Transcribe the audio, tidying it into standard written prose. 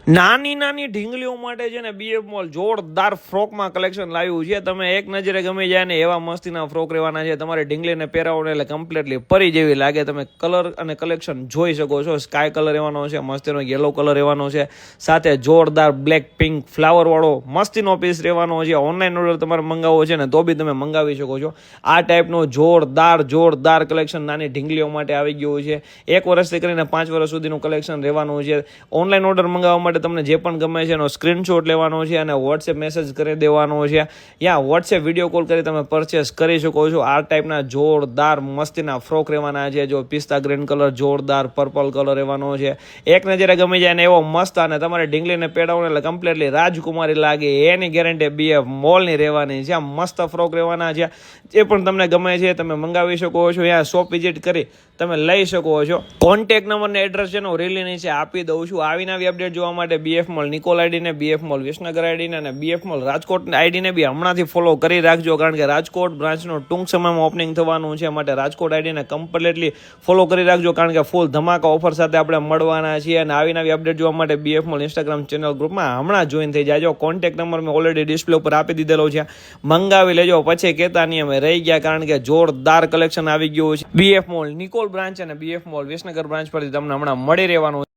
નાની નાની ઢીંગલીઓ માટે છે ને બીએફ મોલ જોરદાર ફ્રોકમાં કલેક્શન લાવ્યું છે. તમે એક નજરે ગમી જાય ને એવા મસ્તીના ફ્રોક રહેવાના છે. તમારે ઢીંગલીને પહેરાવો એટલે કમ્પ્લીટલી પરી જેવી લાગે. તમે કલર અને કલેક્શન જોઈ શકો છો. સ્કાય કલર રહેવાનો છે, મસ્તીનો યલો કલર રહેવાનો છે, સાથે જોરદાર બ્લેક પિંક ફ્લાવરવાળો મસ્તીનો પીસ રહેવાનો છે. ઓનલાઈન ઓર્ડર તમારે મંગાવવો છે ને તો બી તમે મંગાવી શકો છો. આ ટાઈપનો જોરદાર કલેક્શન નાની ઢીંગલીઓ માટે આવી ગયું છે. 1 વર્ષથી કરીને 5 વર્ષ સુધીનું કલેક્શન રહેવાનું છે. ઓનલાઈન ઓર્ડર મંગાવવા માટે તમને જે પણ ગમે છે એનો સ્ક્રીનશોટ લેવાનો છે અને વોટ્સએપ મેસેજ કરી દેવાનો છે. યા વોટ્સએપ વિડીયો કોલ કરી તમે પરચેસ કરી શકો છો. આ ટાઈપના જોરદાર મસ્તીના ફ્રોક રહેવાના છે. જો પિસ્તા ગ્રીન કલર, જોરદાર પર્પલ કલર રહેવાનો છે. એક નજરે ગમી જાય ને એવો મસ્ત અને તમારે ઢીંગલીને પહેરાવો એટલે કમ્પ્લીટલી રાજકુમારી લાગે એની ગેરંટી બીએફ મોલની રહેવાની છે. મસ્ત ફ્રોક રહેવાના છે. જે પણ તમને ગમે છે તમે મંગાવી શકો છો. યા શોપ વિઝિટ કરી તમે લઈ શકો છો. કોન્ટેક્ટ નંબર ને એડ્રેસ છે હું રીલી નીચે આપી દઉં છું. આવીને આવી અપડેટ જોવા માટે બીએફ મોલ નિકોલ આઈડીને, બીએફ મોલ વિસનગર આઈડીને અને બીએફ મોલ રાજકોટ આઈડીને બી હમણાંથી ફોલો કરી રાખજો. કારણ કે રાજકોટ બ્રાન્ચનું ટૂંક સમયમાં ઓપનિંગ થવાનું છે. માટે રાજકોટ આઈડીને કમ્પ્લીટલી ફોલો કરી રાખજો. કારણ કે ફૂલ ધમાકા ઓફર સાથે આપણે મળવાના છીએ. અને આવીને આવી અપડેટ જોવા માટે બીએફ મોલ ઇન્સ્ટાગ્રામ ચેનલ ગ્રુપમાં હમણાં જોઈન થઈ જાજો. કોન્ટેક્ટ નંબર મેં ઓલરેડી ડિસ્પ્લે ઉપર આપી દીધેલો છે. મંગાવી લેજો. પછી કહેતા નહીં અમે રહી ગયા. કારણ કે જોરદાર કલેક્શન આવી ગયું છે. બીએફ મોલ નિકોલ બ્રાન્ચ અને બીએફ મોલ વિસનગર બ્રાન્ચ પરથી તમને હમણાં મળી રહેવાનું.